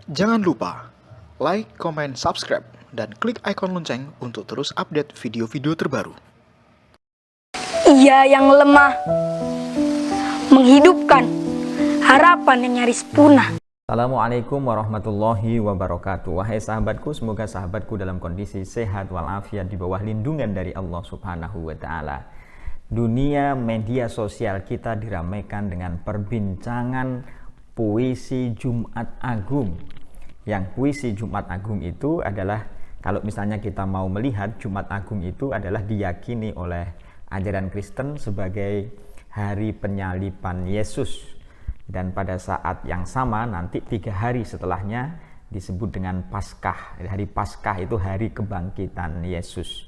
Jangan lupa like, comment, subscribe, dan klik ikon lonceng untuk terus update video-video terbaru. Ia yang lemah menghidupkan harapan yang nyaris punah. Assalamualaikum warahmatullahi wabarakatuh. Wahai sahabatku, semoga sahabatku dalam kondisi sehat walafiat di bawah lindungan dari Allah Subhanahu wa Ta'ala. Dunia media sosial kita diramaikan dengan perbincangan puisi Jumat Agung. Yang puisi Jumat Agung itu adalah, kalau misalnya kita mau melihat, Jumat Agung itu adalah diyakini oleh ajaran Kristen sebagai hari penyaliban Yesus. Dan pada saat yang sama nanti 3 hari setelahnya disebut dengan Paskah. Hari Paskah itu hari kebangkitan Yesus.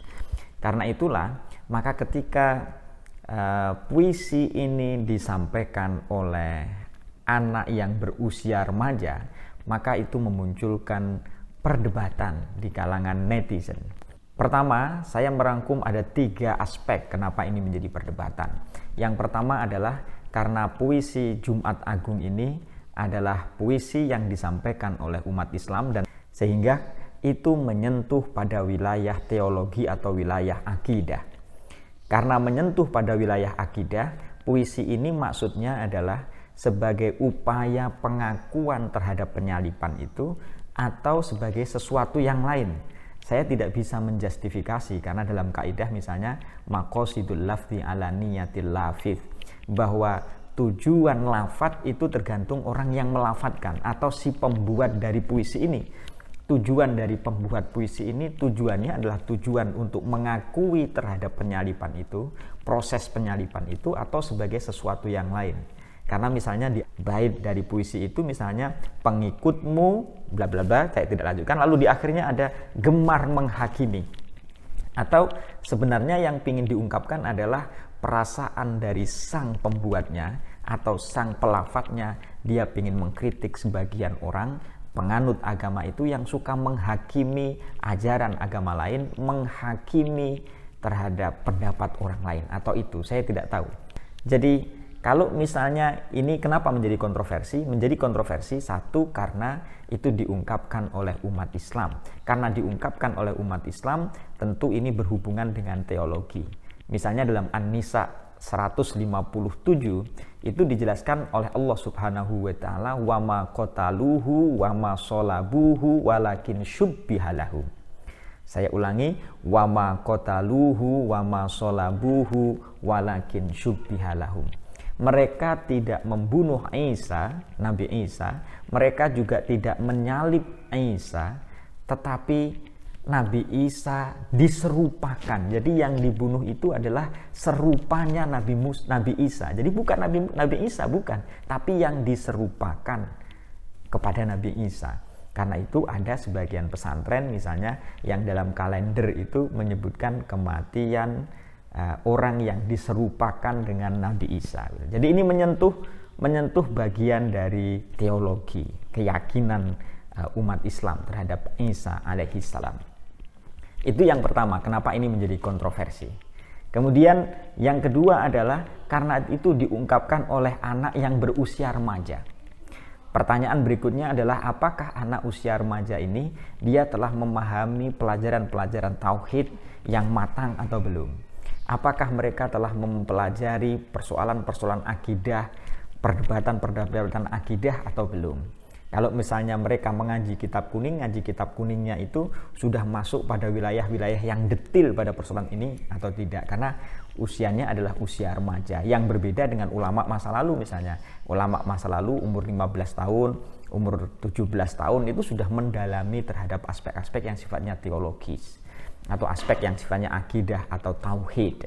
Karena itulah maka ketika puisi ini disampaikan oleh anak yang berusia remaja, maka itu memunculkan perdebatan di kalangan netizen. Pertama, saya merangkum ada 3 aspek kenapa ini menjadi perdebatan. Yang pertama adalah karena puisi Jumat Agung ini adalah puisi yang disampaikan oleh umat Islam, dan sehingga itu menyentuh pada wilayah teologi atau wilayah akidah. Karena menyentuh pada wilayah akidah, puisi ini maksudnya adalah sebagai upaya pengakuan terhadap penyaliban itu atau sebagai sesuatu yang lain. Saya tidak bisa menjustifikasi karena dalam kaidah misalnya maqasidul lafzi ala niyatil lafidh, bahwa tujuan lafadz itu tergantung orang yang melafatkan atau si pembuat dari puisi ini. Tujuan dari pembuat puisi ini tujuannya adalah tujuan untuk mengakui terhadap penyaliban itu, proses penyaliban itu, atau sebagai sesuatu yang lain. Karena misalnya di bait dari puisi itu misalnya pengikutmu bla bla bla, saya tidak lanjutkan, lalu di akhirnya ada gemar menghakimi. Atau sebenarnya yang ingin diungkapkan adalah perasaan dari sang pembuatnya atau sang pelafatnya, dia ingin mengkritik sebagian orang penganut agama itu yang suka menghakimi ajaran agama lain, menghakimi terhadap pendapat orang lain, atau itu saya tidak tahu. Jadi kalau misalnya ini kenapa menjadi kontroversi? Menjadi kontroversi satu karena itu diungkapkan oleh umat Islam. Karena diungkapkan oleh umat Islam, tentu ini berhubungan dengan teologi. Misalnya dalam An-Nisa 157 itu dijelaskan oleh Allah Subhanahu wa Ta'ala, wa ma qataluhu wa ma sholabuhu walakin syubbihalahu. Saya ulangi, wa ma qataluhu wa ma sholabuhu walakin syubbihalahu. Mereka tidak membunuh Isa, Nabi Isa, mereka juga tidak menyalib Isa, tetapi Nabi Isa diserupakan. Jadi yang dibunuh itu adalah serupanya Nabi Isa. Jadi bukan Nabi Isa, bukan, tapi yang diserupakan kepada Nabi Isa. Karena itu ada sebagian pesantren misalnya yang dalam kalender itu menyebutkan kematian orang yang diserupakan dengan Nabi Isa. Jadi ini menyentuh bagian dari teologi, keyakinan umat Islam terhadap Isa alaihissalam. Itu yang pertama, kenapa ini menjadi kontroversi. Kemudian yang kedua adalah karena itu diungkapkan oleh anak yang berusia remaja. Pertanyaan berikutnya adalah apakah anak usia remaja ini dia telah memahami pelajaran-pelajaran tauhid yang matang atau belum? Apakah mereka telah mempelajari persoalan-persoalan akidah, perdebatan-perdebatan akidah atau belum? Kalau misalnya mereka mengaji kitab kuning, ngaji kitab kuningnya itu sudah masuk pada wilayah-wilayah yang detil pada persoalan ini atau tidak? Karena usianya adalah usia remaja, yang berbeda dengan ulama masa lalu misalnya. Ulama masa lalu umur 15 tahun, umur 17 tahun itu sudah mendalami terhadap aspek-aspek yang sifatnya teologis atau aspek yang sifatnya akidah atau tauhid.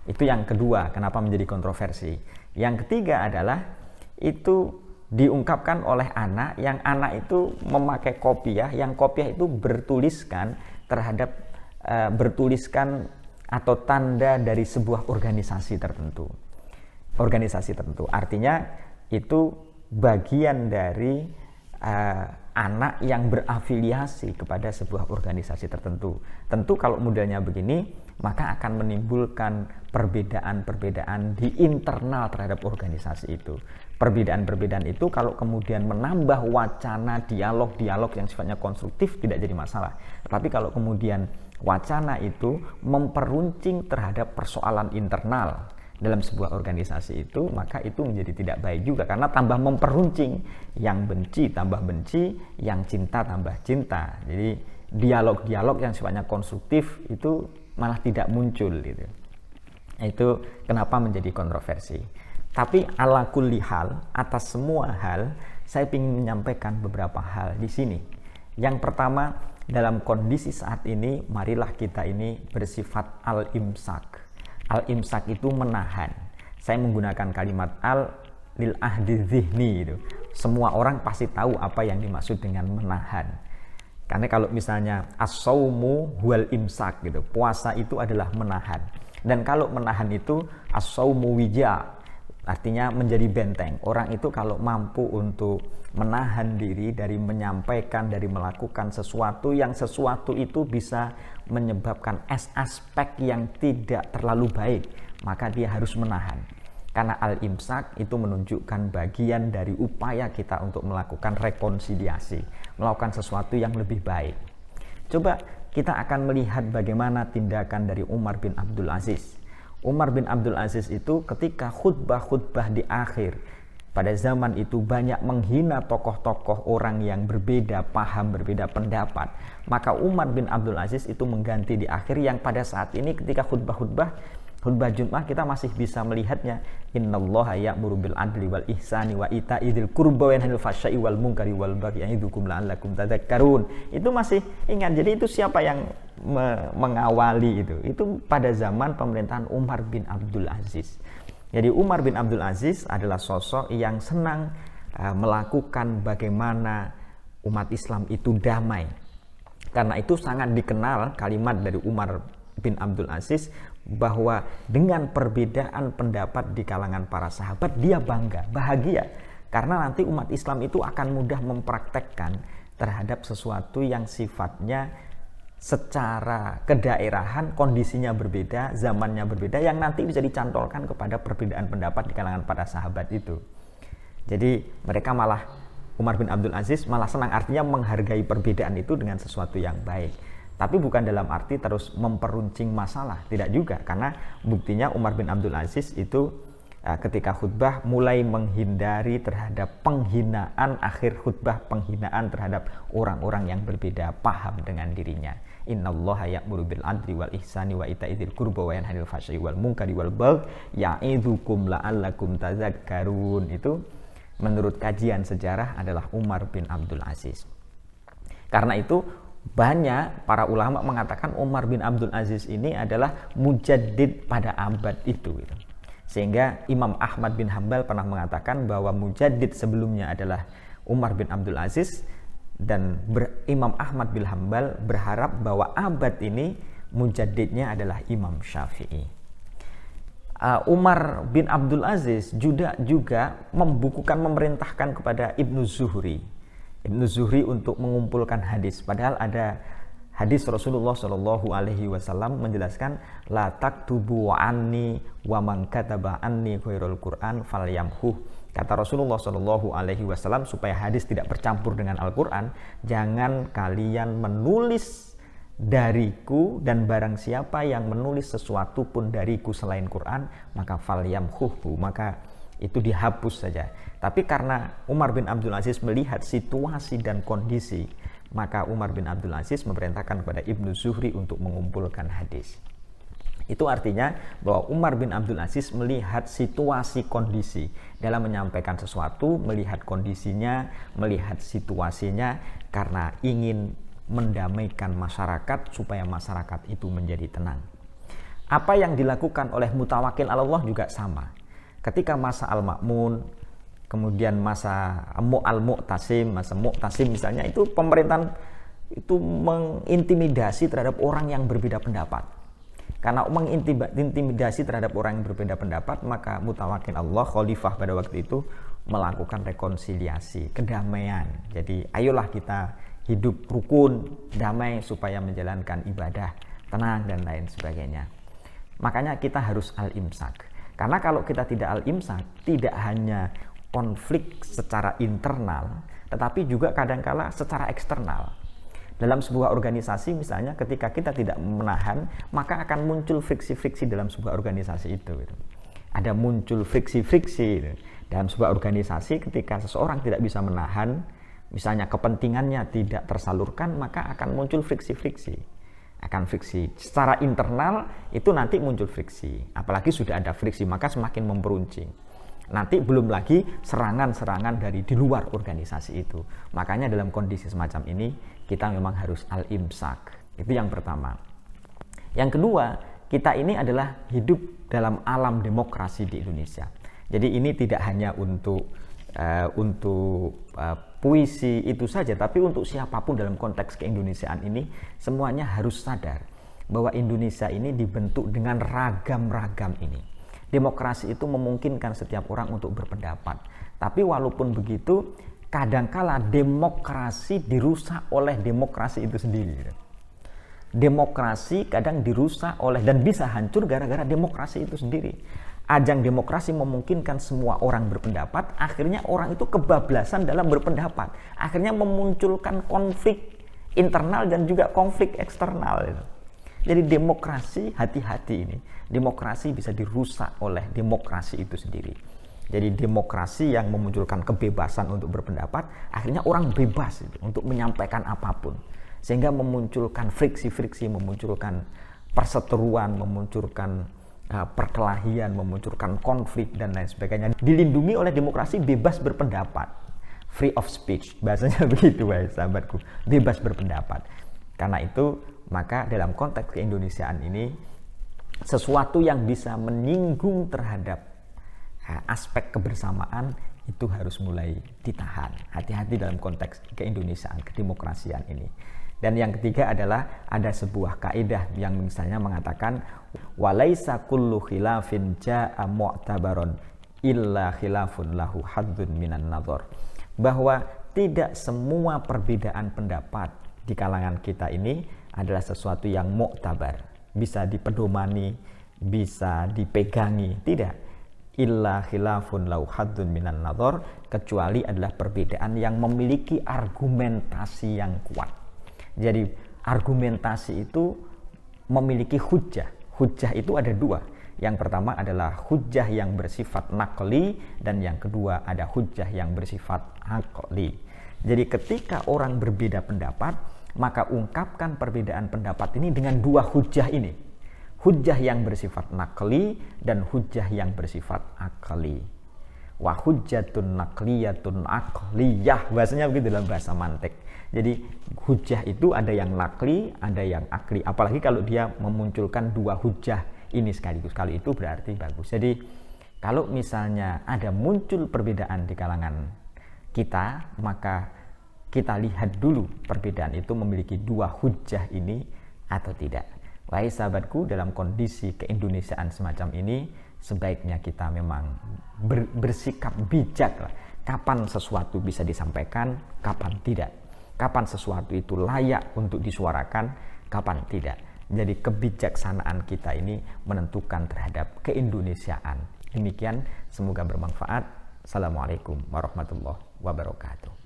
Itu yang kedua, kenapa menjadi kontroversi. Yang ketiga adalah itu diungkapkan oleh anak, yang anak itu memakai kopiah, yang kopiah itu bertuliskan atau tanda dari sebuah organisasi tertentu. Organisasi tertentu artinya itu bagian dari anak yang berafiliasi kepada sebuah organisasi tertentu. Tentu kalau modelnya begini, maka akan menimbulkan perbedaan-perbedaan di internal terhadap organisasi itu. Perbedaan-perbedaan itu kalau kemudian menambah wacana dialog-dialog yang sifatnya konstruktif tidak jadi masalah. Tapi kalau kemudian wacana itu memperuncing terhadap persoalan internal dalam sebuah organisasi itu, maka itu menjadi tidak baik juga, karena tambah memperuncing, yang benci tambah benci, yang cinta tambah cinta. Jadi dialog-dialog yang sifatnya konstruktif itu malah tidak muncul gitu. Itu kenapa menjadi kontroversi. Tapi ala kulli hal, atas semua hal, saya ingin menyampaikan beberapa hal di sini. Yang pertama, dalam kondisi saat ini, marilah kita ini bersifat al-imsak. Al-imsak itu menahan. Saya menggunakan kalimat lil ahdi zihni itu. Semua orang pasti tahu apa yang dimaksud dengan menahan. Karena kalau misalnya as-saumu huwal imsak gitu, puasa itu adalah menahan. Dan kalau menahan itu as-saumu wija, artinya menjadi benteng. Orang itu kalau mampu untuk menahan diri dari menyampaikan, dari melakukan sesuatu itu bisa menyebabkan aspek yang tidak terlalu baik, maka dia harus menahan. Karena al-imsak itu menunjukkan bagian dari upaya kita untuk melakukan rekonsiliasi, melakukan sesuatu yang lebih baik. Coba kita akan melihat bagaimana tindakan dari Umar bin Abdul Aziz. Umar bin Abdul Aziz itu ketika khutbah di akhir, pada zaman itu banyak menghina tokoh-tokoh orang yang berbeda paham, berbeda pendapat. Maka Umar bin Abdul Aziz itu mengganti di akhir, yang pada saat ini ketika khutbah Jumat kita masih bisa melihatnya. Innallaha ya'muru bil adli wal ihsani wa ita'i dzil qurba wa yanha 'anil fahsya'i wal munkari wal baghi ya'idukum la'allakum tadhakkarun. Itu masih ingat. Jadi itu siapa yang mengawali itu? Itu pada zaman pemerintahan Umar bin Abdul Aziz. Jadi Umar bin Abdul Aziz adalah sosok yang senang melakukan bagaimana umat Islam itu damai. Karena itu sangat dikenal kalimat dari Umar bin Abdul Aziz bahwa dengan perbedaan pendapat di kalangan para sahabat dia bangga, bahagia. Karena nanti umat Islam itu akan mudah mempraktekkan terhadap sesuatu yang sifatnya secara kedaerahan, kondisinya berbeda, zamannya berbeda, yang nanti bisa dicantolkan kepada perbedaan pendapat di kalangan para sahabat itu. Jadi mereka malah, Umar bin Abdul Aziz malah senang, artinya menghargai perbedaan itu dengan sesuatu yang baik. Tapi bukan dalam arti terus memperuncing masalah, tidak juga. Karena buktinya Umar bin Abdul Aziz itu ketika khutbah mulai menghindari terhadap penghinaan, akhir khutbah penghinaan terhadap orang-orang yang berbeda paham dengan dirinya. Innallaha ya'muru bil adli wal ihsani wa ita'i dzil qurba wa yanha 'anil fahsya'i wal munkari wal baghi ya'idukum la'allakum tadhakkarun. Itu menurut kajian sejarah adalah Umar bin Abdul Aziz. Karena itu banyak para ulama mengatakan Umar bin Abdul Aziz ini adalah mujaddid pada abad itu. Sehingga Imam Ahmad bin Hambal pernah mengatakan bahwa mujaddid sebelumnya adalah Umar bin Abdul Aziz, dan Imam Ahmad bin Hambal berharap bahwa abad ini mujaddidnya adalah Imam Syafi'i. Umar bin Abdul Aziz juga memerintahkan kepada Ibnu Zuhri untuk mengumpulkan hadis. Padahal ada hadis Rasulullah Shallallahu Alaihi Wasallam menjelaskan la taktubu anni wa man kataba anni khairul Quran falyamhu. Kata Rasulullah Shallallahu Alaihi Wasallam, supaya hadis tidak bercampur dengan Al-Quran, jangan kalian menulis dariku, dan barang siapa yang menulis sesuatu pun dariku selain Quran, maka falyamhuhu, maka itu dihapus saja. Tapi karena Umar bin Abdul Aziz melihat situasi dan kondisi, maka Umar bin Abdul Aziz memerintahkan kepada Ibnu Zuhri untuk mengumpulkan hadis. Itu artinya bahwa Umar bin Abdul Aziz melihat situasi kondisi dalam menyampaikan sesuatu, melihat kondisinya, melihat situasinya, karena ingin mendamaikan masyarakat supaya masyarakat itu menjadi tenang. Apa yang dilakukan oleh Mutawakkil 'ala Allah juga sama. Ketika masa Al-Ma'mun, kemudian masa Al-Mu'tasim, masa Mu'tasim misalnya, itu pemerintahan itu mengintimidasi terhadap orang yang berbeda pendapat. Karena mengintimidasi terhadap orang yang berbeda pendapat, maka Mutawakkil Allah, khalifah pada waktu itu, melakukan rekonsiliasi, kedamaian. Jadi ayolah kita hidup rukun, damai, supaya menjalankan ibadah tenang dan lain sebagainya. Makanya kita harus al-imsak. Karena kalau kita tidak al-imsak, tidak hanya konflik secara internal, tetapi juga kadangkala secara eksternal. Dalam sebuah organisasi misalnya, ketika kita tidak menahan, maka akan muncul friksi-friksi dalam sebuah organisasi itu. Ada muncul friksi-friksi dalam sebuah organisasi ketika seseorang tidak bisa menahan, misalnya kepentingannya tidak tersalurkan, maka akan muncul friksi-friksi. Akan friksi secara internal itu nanti muncul friksi. Apalagi sudah ada friksi, maka semakin memperuncing. Nanti belum lagi serangan-serangan dari di luar organisasi itu. Makanya dalam kondisi semacam ini kita memang harus al-imsak. Itu yang pertama. Yang kedua, kita ini adalah hidup dalam alam demokrasi di Indonesia. Jadi ini tidak hanya untuk puisi itu saja, tapi untuk siapapun dalam konteks keindonesiaan ini semuanya harus sadar bahwa Indonesia ini dibentuk dengan ragam-ragam ini. Demokrasi itu memungkinkan setiap orang untuk berpendapat. Tapi walaupun begitu, kadangkala demokrasi dirusak oleh demokrasi itu sendiri. Demokrasi kadang dirusak oleh dan bisa hancur gara-gara demokrasi itu sendiri. Ajang demokrasi memungkinkan semua orang berpendapat, akhirnya orang itu kebablasan dalam berpendapat. Akhirnya memunculkan konflik internal dan juga konflik eksternal. Jadi demokrasi, hati-hati ini. Demokrasi bisa dirusak oleh demokrasi itu sendiri. Jadi demokrasi yang memunculkan kebebasan untuk berpendapat, akhirnya orang bebas untuk menyampaikan apapun. Sehingga memunculkan friksi-friksi, memunculkan perseteruan, memunculkan perkelahian, memunculkan konflik dan lain sebagainya. Dilindungi oleh demokrasi bebas berpendapat. Free of speech, bahasanya begitu sahabatku. Bebas berpendapat. Karena itu, maka dalam konteks keindonesiaan ini, sesuatu yang bisa menyinggung terhadap aspek kebersamaan itu harus mulai ditahan. Hati-hati dalam konteks keindonesiaan, kedemokrasian ini. Dan yang ketiga adalah ada sebuah kaidah yang misalnya mengatakan walaisa kullu khilafin jaa mu'tabaron illa khilafun lahu haddun minan nadhar. Bahwa tidak semua perbedaan pendapat di kalangan kita ini adalah sesuatu yang mu'tabar, bisa dipedomani, bisa dipegangi, tidak. Illa khilafun lahu haddun minan nadhar, kecuali adalah perbedaan yang memiliki argumentasi yang kuat. Jadi argumentasi itu memiliki hujjah. Hujjah itu ada dua. Yang pertama adalah hujjah yang bersifat naqli dan yang kedua ada hujjah yang bersifat aqli. Jadi ketika orang berbeda pendapat, maka ungkapkan perbedaan pendapat ini dengan dua hujjah ini. Hujjah yang bersifat naqli dan hujjah yang bersifat aqli. Wa hujjatun naqliyatun aqliyah, bahasanya begitu dalam bahasa mantik. Jadi hujjah itu ada yang naqli, ada yang aqli. Apalagi kalau dia memunculkan dua hujjah ini sekaligus, kali itu berarti bagus. Jadi kalau misalnya ada muncul perbedaan di kalangan kita, maka kita lihat dulu perbedaan itu memiliki dua hujjah ini atau tidak. Wahai sahabatku, dalam kondisi keindonesiaan semacam ini, sebaiknya kita memang bersikap bijak lah. Kapan sesuatu bisa disampaikan, kapan tidak. Kapan sesuatu itu layak untuk disuarakan, kapan tidak. Jadi kebijaksanaan kita ini menentukan terhadap keindonesiaan. Demikian, semoga bermanfaat. Assalamualaikum warahmatullahi wabarakatuh.